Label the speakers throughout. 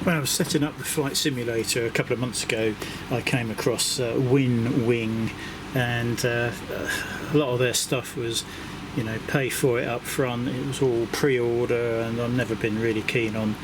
Speaker 1: When I was setting up the flight simulator a couple of months ago, I came across WinWing, and a lot of their stuff was, you know, pay for it up front. It was all pre-order, and I've never been really keen on,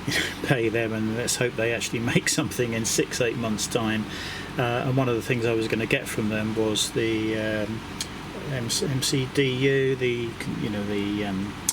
Speaker 1: you know, pay them and let's hope they actually make something in 6-8 months' time. And one of the things I was going to get from them was the MCDU, the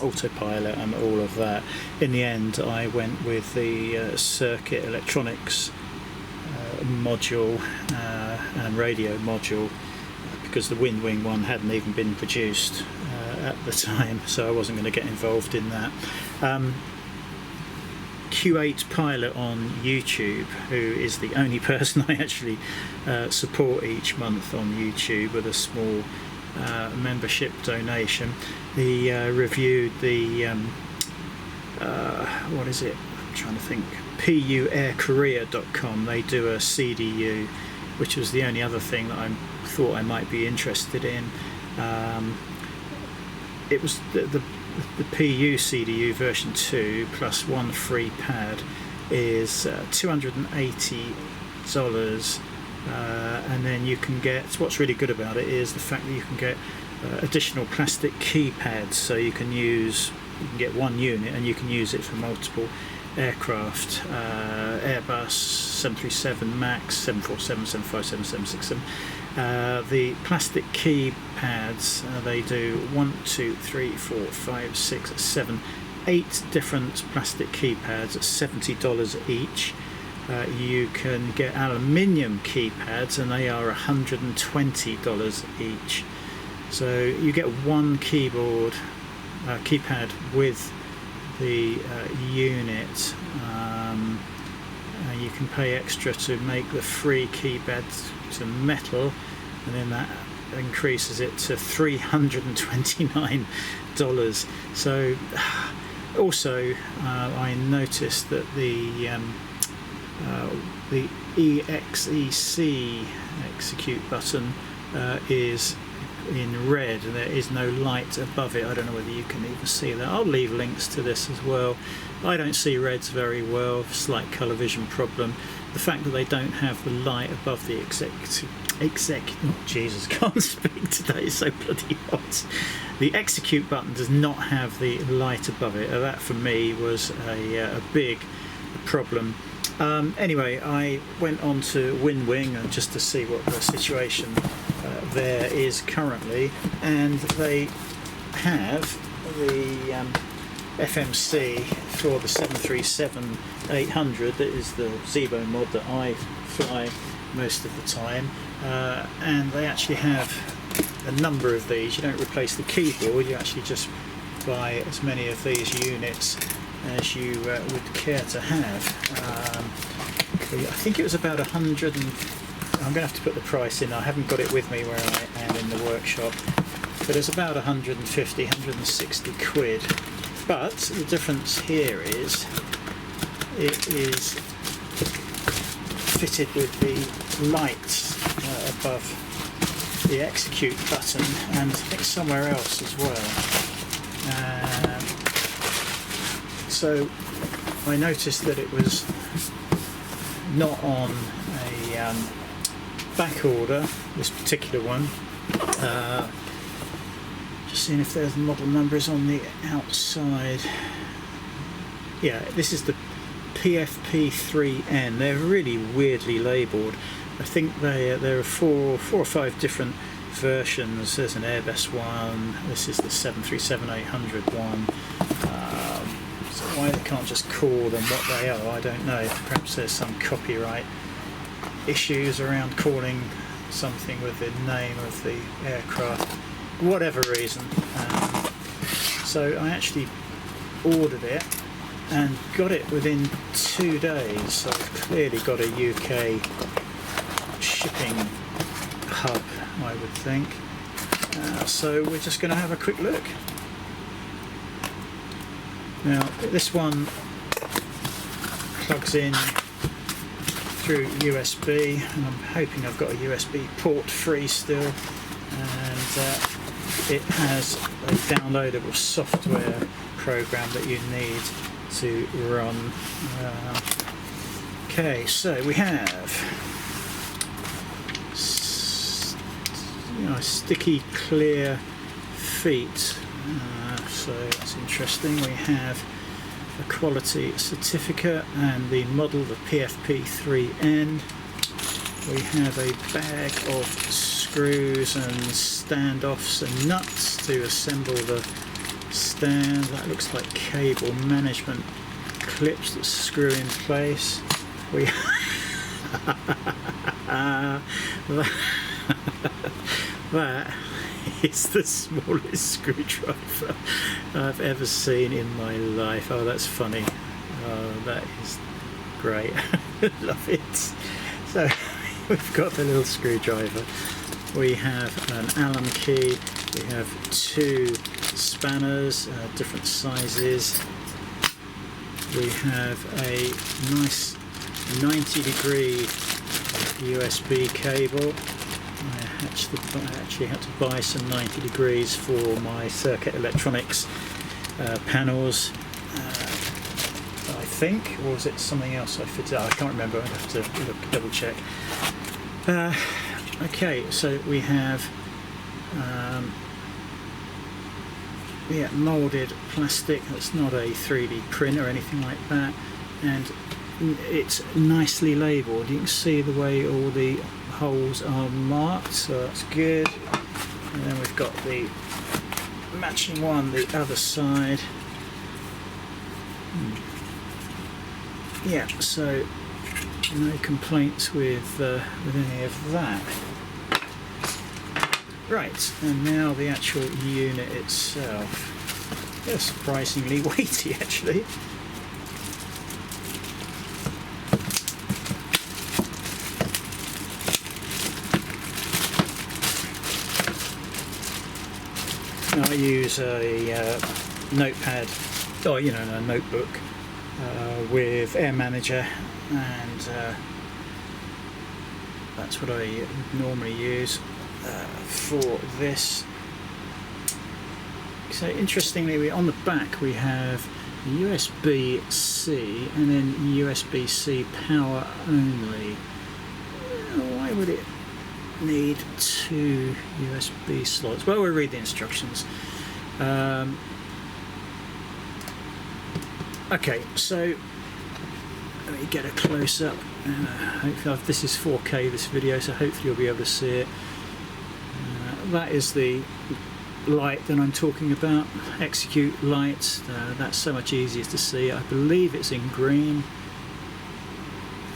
Speaker 1: autopilot and all of that. In the end, I went with the circuit electronics module and radio module, because the WinWing one hadn't even been produced at the time, so I wasn't going to get involved in that. Q8 Pilot on YouTube, who is the only person I actually support each month on YouTube with a small membership donation. He reviewed the what is it? I'm trying to think. puairkorea.com. They do a CDU, which was the only other thing that I thought I might be interested in. It was the PU CDU version 2 plus one free pad is $280. And then you can get, what's really good about it is the fact that you can get additional plastic keypads, so you can get one unit and you can use it for multiple aircraft, Airbus 737 MAX, 747, 757, 767. The plastic keypads, they do 1, 2, 3, 4, 5, 6, 7, 8 different plastic keypads at $70 each. You can get aluminium keypads, and they are $120 each. So you get one keypad with the unit. You can pay extra to make the free keypads to metal, and then that increases it to $329. So also I noticed that the EXEC execute button is in red, and there is no light above it. I don't know whether you can even see that. I'll leave links to this as well. I don't see reds very well, slight colour vision problem. The fact that they don't have the light above the Jesus, can't speak today, it's so bloody hot. The execute button does not have the light above it. That for me was a big problem. Anyway, I went on to WinWing just to see what the situation there is currently, and they have the FMC for the 737-800. That is the Zebo mod that I fly most of the time, and they actually have a number of these. You don't replace the keyboard, you actually just buy as many of these units as you would care to have. I think it was about 100 and I'm going to have to put the price in. I haven't got it with me where I am in the workshop, but it's about 150, 160 quid. But the difference here is it is fitted with the lights above the execute button, and I think somewhere else as well. So I noticed that it was not on a back order, this particular one. Just seeing if there's model numbers on the outside. Yeah, this is the PFP3N. They're really weirdly labelled. I think there are four or five different versions. There's an Airbus one, this is the 737-800 one. So why they can't just call them what they are, I don't know. Perhaps there's some copyright issues around calling something with the name of the aircraft, whatever reason. So I actually ordered it and got it within 2 days, so I've clearly got a UK shipping hub, I would think. So we're just going to have a quick look. Now this one plugs in through USB, and I'm hoping I've got a USB port free still, and it has a downloadable software program that you need to run Okay, so we have sticky clear feet, so that's interesting. We have a quality certificate and the model, the PFP 3N. We have a bag of screws and standoffs and nuts to assemble the stand. That looks like cable management clips that screw in place. We that is the smallest screwdriver I've ever seen in my life. Oh, that's funny. Oh, that is great. Love it. So we've got the little screwdriver. We have an Allen key. We have two spanners, different sizes. We have a nice 90-degree USB cable. I actually had to buy some 90 degrees for my circuit electronics panels, I think, or was it something else I fitted out? I can't remember, I'd have to double check. Okay, so we have moulded plastic. That's not a 3D print or anything like that, and it's nicely labelled. You can see the way all the holes are marked, so that's good. And then we've got the matching one the other side. Yeah, so no complaints with any of that. Right, and now the actual unit itself. They're surprisingly weighty, actually. I use a notepad, or a notebook with Air Manager, and that's what I normally use for this. So interestingly, on the back we have USB-C and then USB-C power only. Why would it need two USB slots? Well, we'll read the instructions. Okay, so let me get a close up. Hopefully this is 4K, this video, so hopefully you'll be able to see it. That is the light that I'm talking about, execute light. That's so much easier to see. I believe it's in green,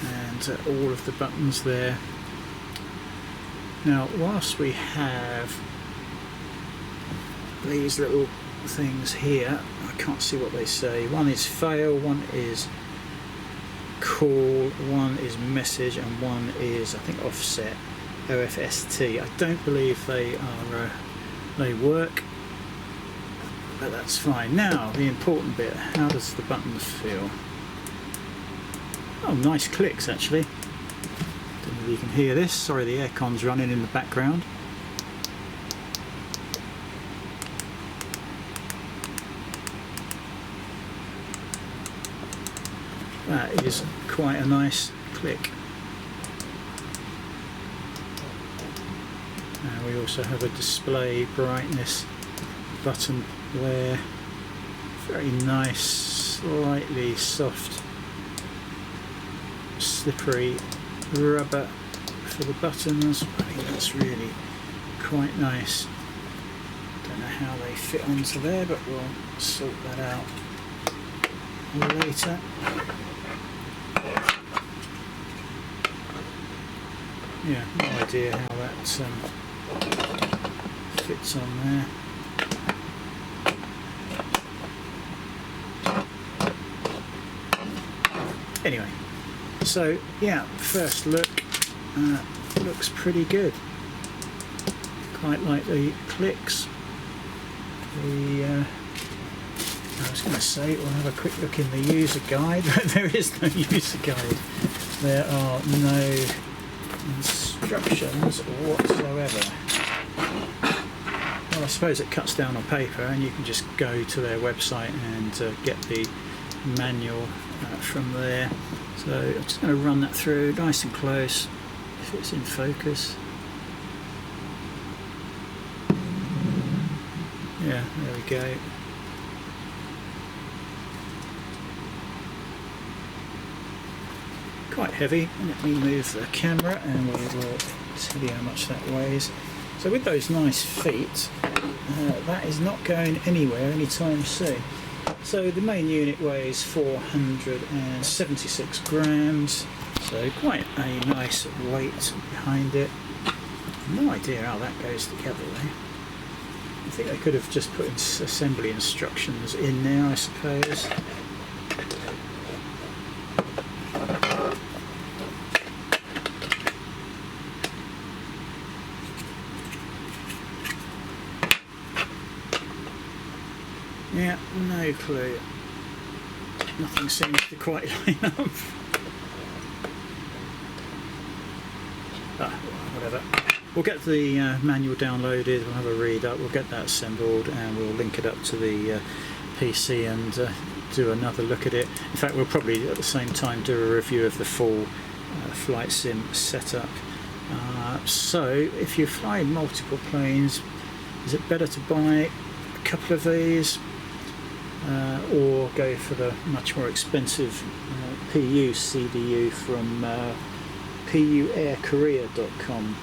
Speaker 1: and all of the buttons there. Now, whilst we have these little things here, I can't see what they say. One is fail, one is call, one is message, and one is, I think, offset, OFST. I don't believe they are they work, but that's fine. Now, the important bit, how does the buttons feel? Oh, nice clicks, actually. Don't know if you can hear this. Sorry, the aircon's running in the background. That is quite a nice click. And we also have a display brightness button there. Very nice, slightly soft, slippery rubber for the buttons. I think that's really quite nice. Don't know how they fit onto there, but we'll sort that out later. Yeah, no idea how that fits on there. Anyway, so yeah, first look, looks pretty good. Quite like the clicks. I was going to say we'll have a quick look in the user guide, but there is no user guide. There are no instructions whatsoever. Well, I suppose it cuts down on paper, and you can just go to their website and get the manual from there. So I'm just going to run that through nice and close if it's in focus. Yeah, there we go. Quite heavy. Let me move the camera and we will tell you how much that weighs. So with those nice feet, that is not going anywhere anytime soon. So the main unit weighs 476 grams, so quite a nice weight behind it. No idea how that goes together though. I think they could have just put assembly instructions in there, I suppose. Yeah, no clue. Nothing seems to quite line up. Whatever. We'll get the manual downloaded, we'll have a read up, we'll get that assembled and we'll link it up to the PC and do another look at it. In fact, we'll probably at the same time do a review of the full flight sim setup. So if you're flying multiple planes, is it better to buy a couple of these or go for the much more expensive PU CDU from puairkorea.com?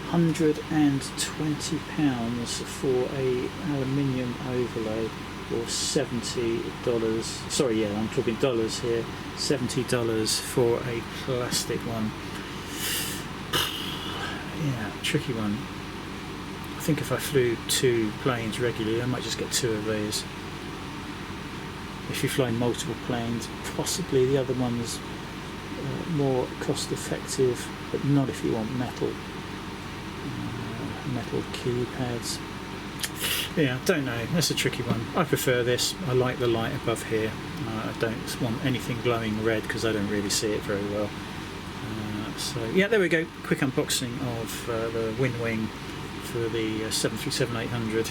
Speaker 1: £120 for a aluminium overlay, or $70. Sorry, yeah, I'm talking dollars here. $70 for a plastic one. Yeah, tricky one. I think if I flew 2 planes regularly, I might just get 2 of these. If you're flying multiple planes, possibly the other one's more cost effective, but not if you want metal keypads. Yeah, don't know, that's a tricky one. I prefer this. I like the light above here. I don't want anything glowing red because I don't really see it very well. So yeah, there we go, quick unboxing of the WinWing for the 737-800.